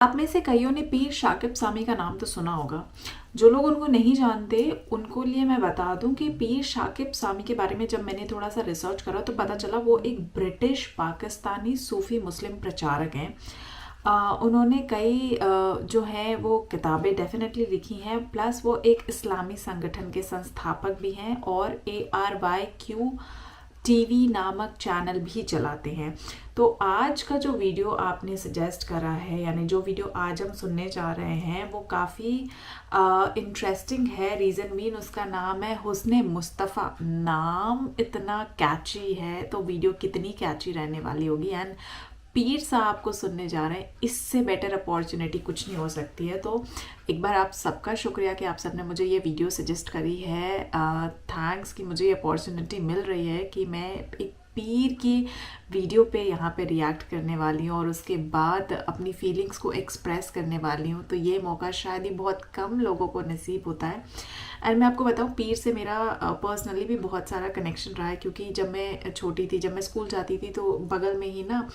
आप में से कईयों ने पीर शाकिब सामी का नाम तो सुना होगा। जो लोग उनको नहीं जानते उनको लिए मैं बता दूं कि पीर शाकिब सामी के बारे में जब मैंने थोड़ा सा रिसर्च करा तो पता चला वो एक ब्रिटिश पाकिस्तानी सूफ़ी मुस्लिम प्रचारक हैं। उन्होंने कई जो है वो किताबें डेफिनेटली लिखी हैं, प्लस वो एक इस्लामी संगठन के संस्थापक भी हैं और ARYQ टीवी नामक चैनल भी चलाते हैं। तो आज का जो वीडियो आपने सजेस्ट करा है, यानी जो वीडियो आज हम सुनने जा रहे हैं, वो काफ़ी इंटरेस्टिंग है। रीज़न मीन उसका नाम है हुस्ने मुस्तफ़ा। नाम इतना कैची है तो वीडियो कितनी कैची रहने वाली होगी। एंड पीर साहब को सुनने जा रहे हैं, इससे बेटर अपॉर्चुनिटी कुछ नहीं हो सकती है। तो एक बार आप सबका शुक्रिया कि आप सबने मुझे ये वीडियो सजेस्ट करी है। थैंक्स कि मुझे ये अपॉर्चुनिटी मिल रही है कि मैं एक पीर की वीडियो पे यहाँ पे रिएक्ट करने वाली हूँ और उसके बाद अपनी फीलिंग्स को एक्सप्रेस करने वाली हूँ। तो ये मौका शायद ही बहुत कम लोगों को नसीब होता है। एंड मैं आपको बताऊँ, पीर से मेरा पर्सनली भी बहुत सारा कनेक्शन रहा है, क्योंकि जब मैं छोटी थी, जब मैं स्कूल जाती थी तो बगल में ही ना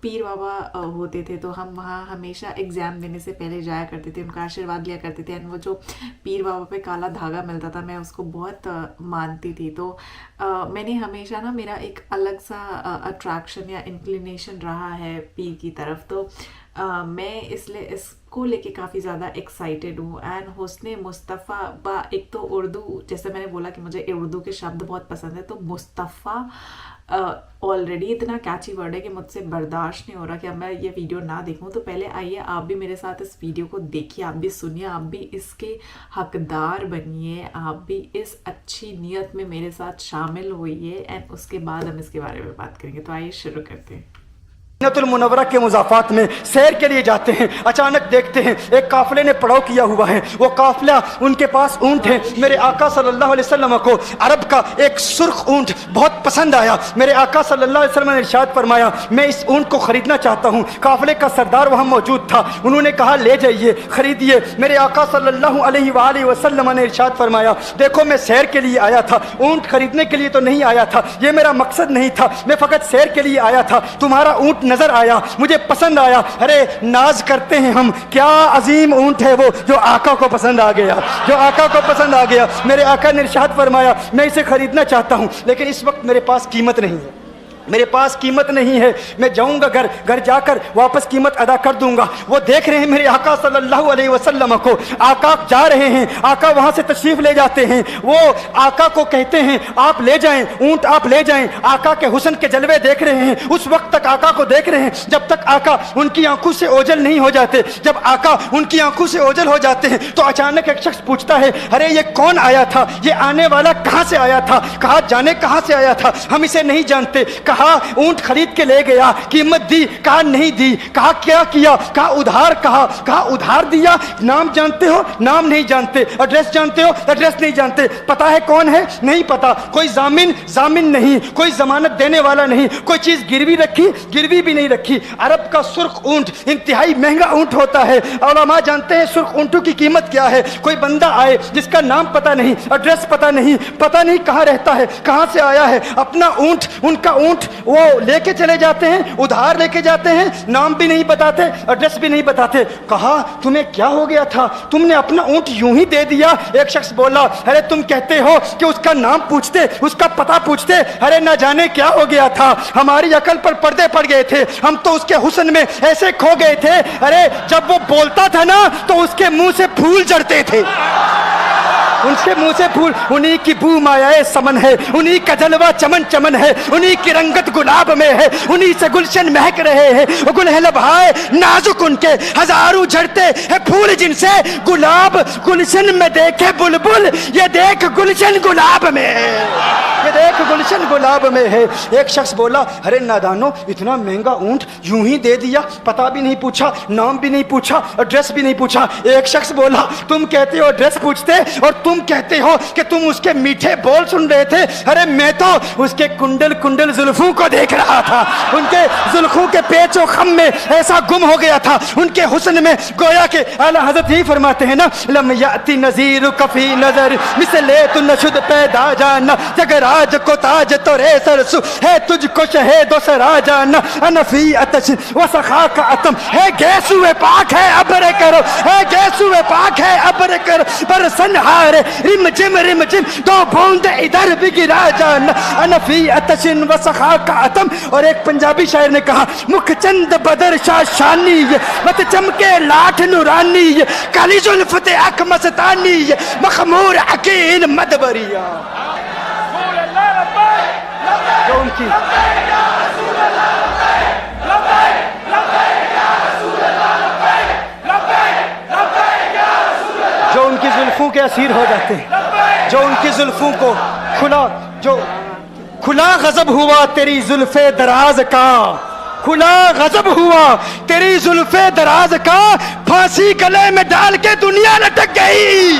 पीर बाबा होते थे। तो हम वहाँ हमेशा एग्ज़ाम देने से पहले जाया करते थे, उनका आशीर्वाद लिया करते थे। एंड वो जो पीर बाबा पे काला धागा मिलता था, मैं उसको बहुत मानती थी। तो मैंने हमेशा ना, मेरा एक अलग सा अट्रैक्शन या इंक्लिनेशन रहा है पीर की तरफ। तो मैं इसलिए इसको लेके काफ़ी ज़्यादा एक्साइटेड हूँ। एंड हुस्ने मुस्तफ़ा, एक तो उर्दू, जैसे मैंने बोला कि मुझे उर्दू के शब्द बहुत पसंद है, तो मुस्तफ़ा ऑलरेडी इतना कैची वर्ड है कि मुझसे बर्दाश्त नहीं हो रहा कि अब मैं ये वीडियो ना देखूं। तो पहले आइए आप भी मेरे साथ इस वीडियो को देखिए, आप भी सुनिए, आप भी इसके हकदार बनिए, आप भी इस अच्छी नीयत में मेरे साथ शामिल होइए। एंड उसके बाद हम इसके बारे में बात करेंगे। तो आइए शुरू करते हैं। मदीनतुल मुनव्वरा के मुज़ाफ़ात में सैर के लिए जाते हैं। अचानक देखते हैं एक काफ़िले ने पड़ाव किया हुआ है। वो काफ़िला, उनके पास ऊँट है। मेरे आका सल्लल्लाहु अलैहि वसल्लम को अरब का एक सुर्ख ऊँट बहुत पसंद आया। मेरे आका सल्लल्लाहु अलैहि वसल्लम ने इरशाद फरमाया, मैं इस ऊँट को ख़रीदना चाहता हूँ। काफ़िले का सरदार वहाँ मौजूद था, उन्होंने कहा ले जाइए, ख़रीदिए। मेरे आका सल्लल्लाहु अलैहि वसल्लम ने इरशाद फरमाया, देखो मैं सैर के लिए आया था, ऊँट खरीदने के लिए तो नहीं आया था, ये मेरा मकसद नहीं था, मैं फ़कत सैर के लिए आया था। तुम्हारा ऊँट नजर आया, मुझे पसंद आया। अरे नाज करते हैं हम, क्या अजीम ऊंट है वो जो आका को पसंद आ गया, जो आका को पसंद आ गया। मेरे आका ने इरशाद फरमाया, मैं इसे खरीदना चाहता हूं, लेकिन इस वक्त मेरे पास कीमत नहीं है, मेरे पास कीमत नहीं है। मैं जाऊंगा घर जाकर वापस कीमत अदा कर दूंगा। वो देख रहे हैं मेरे आका सल्लल्लाहु अलैहि वसल्लम को, आका जा रहे हैं, आका वहां से तशरीफ ले जाते हैं। वो आका को कहते हैं आप ले जाएं, ऊंट आप ले जाएं। आका के हुस्न के जलवे देख रहे हैं, उस वक्त तक आका को देख रहे हैं जब तक आका उनकी आंखों से ओझल नहीं हो जाते। जब आका उनकी आंखों से ओझल हो जाते हैं तो अचानक एक शख्स पूछता है, अरे ये कौन आया था, ये आने वाला कहां से आया था, कहा जाने कहां से आया था, हम इसे नहीं जानते। कहा ऊंट खरीद के ले गया, कीमत दी, कहा नहीं दी, कहा क्या किया, कहा उधार, कहा उधार दिया। नाम जानते हो, नाम नहीं जानते। एड्रेस जानते हो, एड्रेस नहीं जानते। पता है कौन है, नहीं पता। कोई जामिन नहीं, कोई जमानत देने वाला नहीं, कोई चीज गिरवी रखी, गिरवी भी नहीं रखी। अरब का सुर्ख ऊंट इंतहाई महंगा ऊंट होता है। उलमा जानते हैं सुर्ख ऊंटों की कीमत क्या है। कोई बंदा आए जिसका नाम पता नहीं, एड्रेस पता नहीं कहाँ रहता है, कहाँ से आया है, अपना ऊंट, उनका ऊंट वो लेके चले जाते हैं, उधार लेके जाते हैं, नाम भी नहीं बताते, एड्रेस भी नहीं बताते। कहा तुम्हें क्या हो गया था, तुमने अपना ऊंट यूं ही दे दिया। एक शख्स बोला, अरे तुम कहते हो कि उसका नाम पूछते, उसका पता पूछते, अरे ना जाने क्या हो गया था, हमारी अकल पर पर्दे पड़ गए थे, हम तो उसके हुस्न में ऐसे खो गए थे। अरे जब वो बोलता था ना तो उसके मुंह से फूल झड़ते थे, उनके मुंह से फूल। उन्हीं की बू मायाए समन है, उन्हीं का जलवा चमन चमन है, उन्हीं की रंगत गुलाब में है, उन्हीं से गुलशन महक रहे हैं। गुल है लभाए नाजुक उनके, हजारों झड़ते हैं फूल जिनसे, गुलाब गुलशन में देखे बुलबुल, ये देख गुलशन गुलाब में है, ये देख गुलशन गुलाब में है। एक शख्स बोला, अरे नादानो इतना महंगा ऊंट यूं ही दे दिया, पता भी नहीं पूछा, नाम भी नहीं पूछा, एड्रेस भी नहीं पूछा। एक शख्स बोला, तुम कहते हो एड्रेस पूछते और तुम कहते हो कि तुम उसके मीठे बोल सुन रहे थे। अरे मैं तो उसके कुंडल कुंडल जुल्फों को देख रहा था, उनके जुल्फों के पेचो खम में ऐसा गुम हो गया था, उनके हुस्न में। गोया के आला हजरत ही फरमाते हैं ना, लम याती नजीर कफी नजर मिसले तु नशुद पैदा जाना, जगर ताज को ताज तो रे सरसू है तुझको शहेदों से राजाना अनफी अतश व सखा का अतम है गैसुए पाक है अबरे करो है गैसुए पाक है अबरे करो पर सनहारे रिम जिम दो बूंद इधर भी गिरा जाना अनफी अतशिन व सखा का अतम। और एक पंजाबी शायर ने कहा मुख चंद बदर शाह शानी मत चमके लाठ नूरानी काली जुल्फते अख मस्तानी मखमूर अकील मदबरिया। जो उनकी जो उनकी जुल्फों के असीर हो जाते हैं, जो उनकी जुल्फों को खुला गजब हुआ तेरी जुल्फे दराज का, खुला गजब हुआ तेरी जुल्फे दराज का, फांसी गले में डाल के दुनिया लटक गई।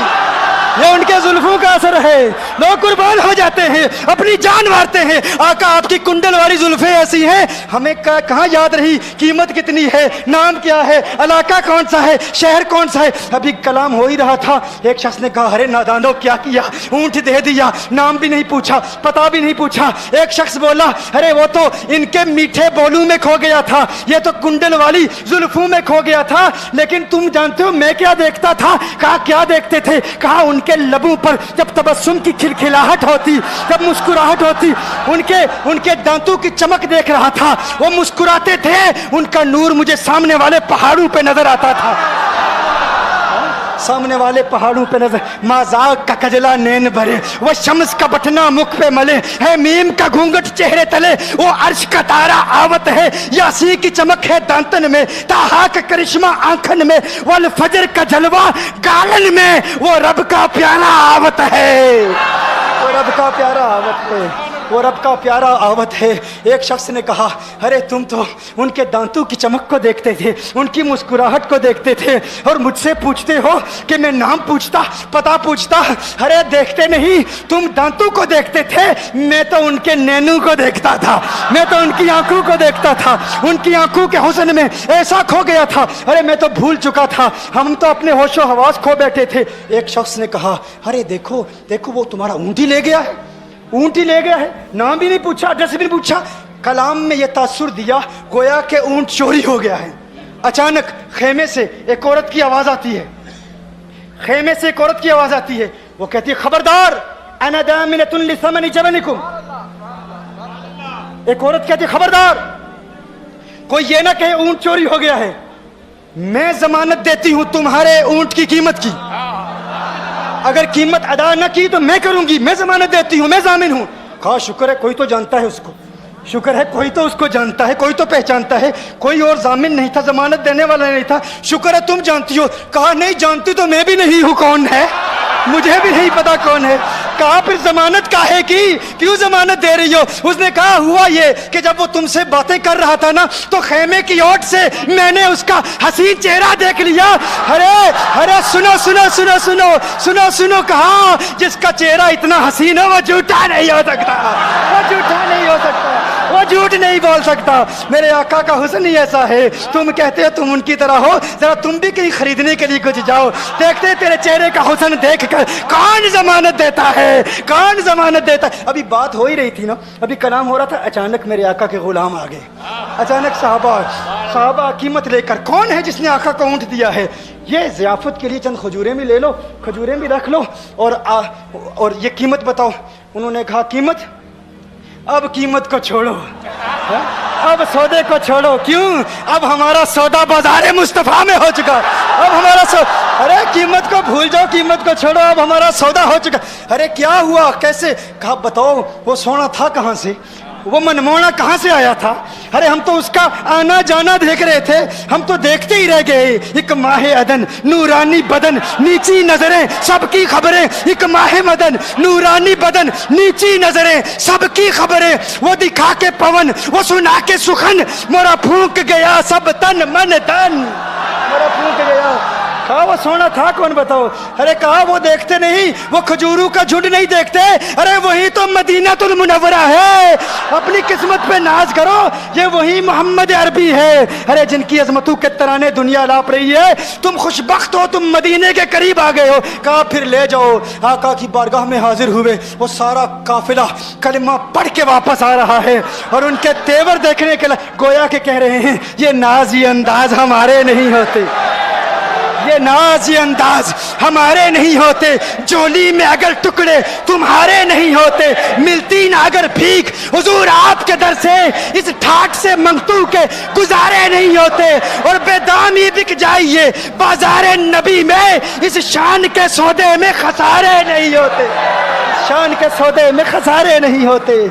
ये उनके जुल्फों का असर है, लोग कुर्बान हो जाते हैं, अपनी जान मारते हैं। आका आपकी कुंडल वाली जुल्फे ऐसी हैं, हमें कहाँ याद रही कीमत कितनी है, नाम क्या है, इलाका कौन सा है, शहर कौन सा है। अभी कलाम हो ही रहा था, एक शख्स ने कहा अरे नादानो क्या किया, ऊंट दे दिया, नाम भी नहीं पूछा, पता भी नहीं पूछा। एक शख्स बोला अरे वो तो इनके मीठे बोलू में खो गया था, ये तो कुंडल वाली जुल्फों में खो गया था। लेकिन तुम जानते हो मैं क्या देखता था? कहा क्या देखते थे? कहा उनके लबों पर जब तबस्सुम की खिलखिलाहट होती, जब मुस्कुराहट होती, उनके दांतों की चमक देख रहा था। वो मुस्कुराते थे, उनका नूर मुझे सामने वाले पहाड़ों पे नजर आता था, सामने वाले पहाड़ों पे नजर। माजाक का कजला नैन भरे, वो शम्स का बटना मुख पे मले, है मीम का घूंघट चेहरे तले, वो अर्श का तारा आवत है, यासी की चमक है दांतन में, ताहा का करिश्मा आंखन में, वल फजर का जलवा गालन में, वो रब का प्यारा आवत है, वो रब का प्यारा आवत है, वो रब का प्यारा आवत है। एक शख्स ने कहा अरे तुम तो उनके दांतों की चमक को देखते थे, उनकी मुस्कुराहट को देखते थे, और मुझसे पूछते हो कि मैं नाम पूछता, पता पूछता। अरे देखते नहीं, तुम दांतों को देखते थे, मैं तो उनके नैनों को देखता था, मैं तो उनकी आंखों को देखता था, उनकी आंखों के हुस्न में ऐसा खो गया था, अरे मैं तो भूल चुका था, हम तो अपने होशो हवास खो बैठे थे। एक शख्स ने कहा अरे देखो देखो वो तुम्हारा ऊँट ही ले गया है, ऊंट ही ले गया है, नाम भी नहीं पूछा, एड्रेस भी नहीं पूछा। कलाम में यह तासुर दिया गोया के ऊंट चोरी हो गया है। अचानक खेमे से एक औरत की आवाज आती है, खेमे से एक औरत की आवाज आती है, वो कहती है खबरदार अना दामिनतुन लिसमनि जबनिकुम। एक औरत कहती है खबरदार, कोई ये ना कहे ऊंट चोरी हो गया है, मैं जमानत देती हूं तुम्हारे ऊंट की कीमत की, अगर कीमत अदा न की तो मैं करूंगी, मैं जमानत देती हूं, मैं जामिन हूं। कहा शुक्र है कोई तो जानता है उसको, शुक्र है कोई तो उसको जानता है, कोई तो पहचानता है, कोई और जामिन नहीं था, जमानत देने वाला नहीं था, शुक्र है तुम जानती हो। कहा नहीं जानती तो मैं भी नहीं हूं, कौन है मुझे भी नहीं पता कौन है। कहा फिर जमानत काहे की, क्यों जमानत दे रही हो? उसने कहा हुआ ये कि जब वो तुमसे बातें कर रहा था ना, तो खेमे की ओट से मैंने उसका हसीन चेहरा देख लिया। अरे अरे सुनो सुनो सुनो सुनो सुनो सुनो, कहा जिसका चेहरा इतना हसीन है वो झूठा नहीं हो सकता, वो झूठा नहीं हो सकता, वो झूठ नहीं बोल सकता। मेरे आका का हुस्न ही ऐसा है, तुम कहते हो तुम उनकी तरह हो, जरा तुम भी कहीं खरीदने के लिए कुछ जाओ, देखते तेरे चेहरे का हुस्न देख कर कौन जमानत देता है, कौन जमानत देता है। अभी बात हो ही रही थी ना, अभी कलाम हो रहा था, अचानक मेरे आका के गुलाम आ गए, अचानक साहबा कीमत लेकर। कौन है जिसने आका को ऊंट दिया है? ये ज़ियाफत के लिए चंद खजूरें भी ले लो, खजूरें भी रख लो, और ये कीमत बताओ। उन्होंने कहा कीमत, अब कीमत को छोड़ो, अब सौदे को छोड़ो। क्यों? अब हमारा सौदा बाजार मुस्तफा में हो चुका, अब हमारा अरे कीमत को भूल जाओ, कीमत को छोड़ो, अब हमारा सौदा हो चुका। अरे क्या हुआ, कैसे? कहा बताओ वो सोना था कहाँ से, वो मनमोहना कहाँ से आया था? अरे हम तो उसका आना जाना देख रहे थे, हम तो देखते ही रह गए। एक माहे अदन नूरानी बदन नीची नजरें सबकी खबरें, एक माहे मदन नूरानी बदन नीची नजरें सबकी खबरें, वो दिखा के पवन वो सुना के सुखन, मोरा फूंक गया सब तन मन धन, मोरा फूंक गया कहा वो सोना था कौन बताओ? अरे कहा वो देखते नहीं, वो खजूरों का झुंड नहीं देखते, अरे वही तो मदीनातुल मुनव्वरा है। अपनी किस्मत पे नाज करो, ये वही मोहम्मद अरबी है। अरे जिनकी अजमतों के तराने दुनिया लाप रही है, तुम खुशबख्त हो, तुम मदीने के करीब आ गए हो। कहा फिर ले जाओ। आका की बारगाह में हाजिर हुए, वो सारा काफिला कलिमा पढ़ के वापस आ रहा है और उनके तेवर देखने के लिए गोया के कह रहे हैं, ये नाज ये अंदाज हमारे नहीं होते, ये नाज ये अंदाज हमारे नहीं होते। जोली में अगर टुकड़े तुम्हारे नहीं होते, मिलती ना अगर भीख हुजूर आपके दर से, इस ठाट से मंगतू के गुजारे नहीं होते। और बेदामी बिक जाइए बाजारे नबी में, इस शान के सौदे में खसारे नहीं होते, शान के सौदे में खसारे नहीं होते।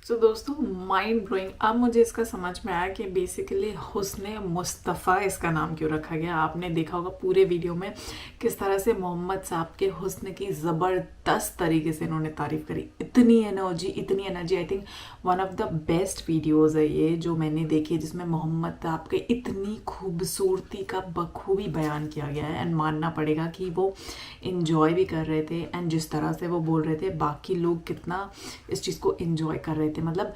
तो दोस्तों माइंड ब्लोइंग। अब मुझे इसका समझ में आया कि बेसिकली हुस्न मुस्तफ़ा इसका नाम क्यों रखा गया। आपने देखा होगा पूरे वीडियो में किस तरह से मोहम्मद साहब के हुस्न की ज़बरदस्त तरीके से इन्होंने तारीफ़ करी। इतनी energy. I think one of the best videos है ये जो मैंने देखी, जिसमें मोहम्मद साहब के इतनी खूबसूरती का बखूबी बयान किया गया है। एंड मानना पड़ेगा कि वो इंजॉय भी कर रहे थे, एंड जिस तरह से वो बोल रहे थे बाकी लोग कितना इस चीज़ को इंजॉय कर रहे थे। मतलब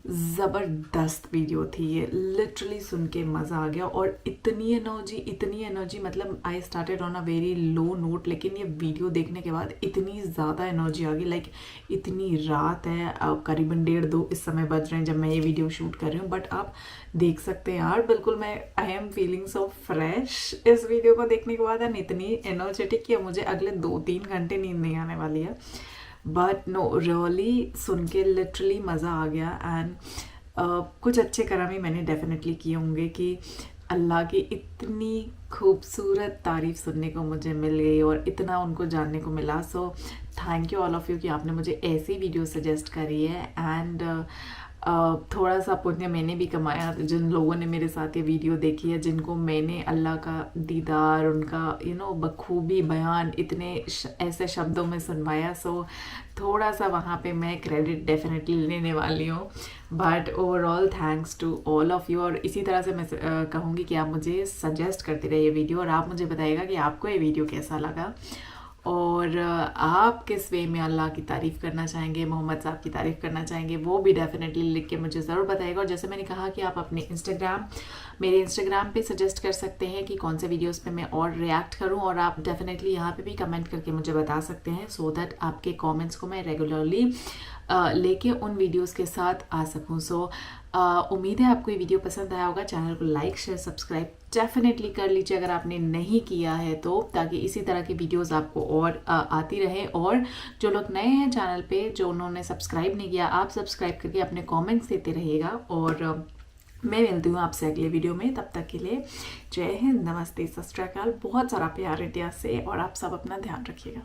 ज़बरदस्त वीडियो थी ये, लिटरली सुन के मज़ा आ गया। और इतनी एनर्जी, मतलब I started on a very low note, लेकिन ये वीडियो देखने के बाद इतनी ज़्यादा एनर्जी आ गई। लाइक इतनी रात है, करीबन 1:30-2 इस समय बज रहे हैं जब मैं ये वीडियो शूट कर रही हूँ, बट आप देख सकते हैं यार, बिल्कुल मैं I am feeling so fresh इस वीडियो को देखने के बाद। एंड इतनी एनर्जेटिक कि मुझे अगले 2-3 घंटे नींद नहीं आने वाली है। बट नो रियली सुन के लिटरली मज़ा आ गया। एंड कुछ अच्छे कर्म ही मैंने डेफिनेटली किए होंगे कि अल्लाह की इतनी खूबसूरत तारीफ़ सुनने को मुझे मिल गई और इतना उनको जानने को मिला। So thank you all of you कि आपने मुझे ऐसी वीडियो सजेस्ट करी है। एंड थोड़ा सा पुण्य मैंने भी कमाया, जिन लोगों ने मेरे साथ ये वीडियो देखी है, जिनको मैंने अल्लाह का दीदार, उनका बखूबी बयान इतने ऐसे शब्दों में सुनवाया। सो थोड़ा सा वहाँ पे मैं क्रेडिट डेफिनेटली लेने वाली हूँ। But overall thanks to all of you. और इसी तरह से मैं कहूँगी कि आप मुझे सजेस्ट करते रहिए वीडियो, और आप मुझे बताइएगा कि आपको ये वीडियो कैसा लगा और आप किस वे में अल्लाह की तारीफ़ करना चाहेंगे, मोहम्मद साहब की तारीफ़ करना चाहेंगे, वो भी डेफिनेटली लिख के मुझे ज़रूर बताइएगा। और जैसे मैंने कहा कि आप अपने मेरे इंस्टाग्राम पे सजेस्ट कर सकते हैं कि कौन से वीडियोस पे मैं और रिएक्ट करूं, और आप डेफिनेटली यहाँ पे भी कमेंट करके मुझे बता सकते हैं, सो दैट आपके कमेंट्स को मैं रेगुलरली लेके उन वीडियोस के साथ आ सकूं। सो उम्मीद है आपको ये वीडियो पसंद आया होगा। चैनल को लाइक शेयर सब्सक्राइब डेफिनेटली कर लीजिए अगर आपने नहीं किया है तो, ताकि इसी तरह की वीडियोस आपको और आती रहे। और जो लोग नए हैं चैनल पे, जो उन्होंने सब्सक्राइब नहीं किया, आप सब्सक्राइब करके अपने कमेंट्स देते रहिएगा। और मैं मिलती हूँ आपसे अगले वीडियो में, तब तक के लिए जय हिंद, नमस्ते, सत श्री अकाल। बहुत सारा प्यार इंडिया से, और आप सब अपना ध्यान रखिएगा।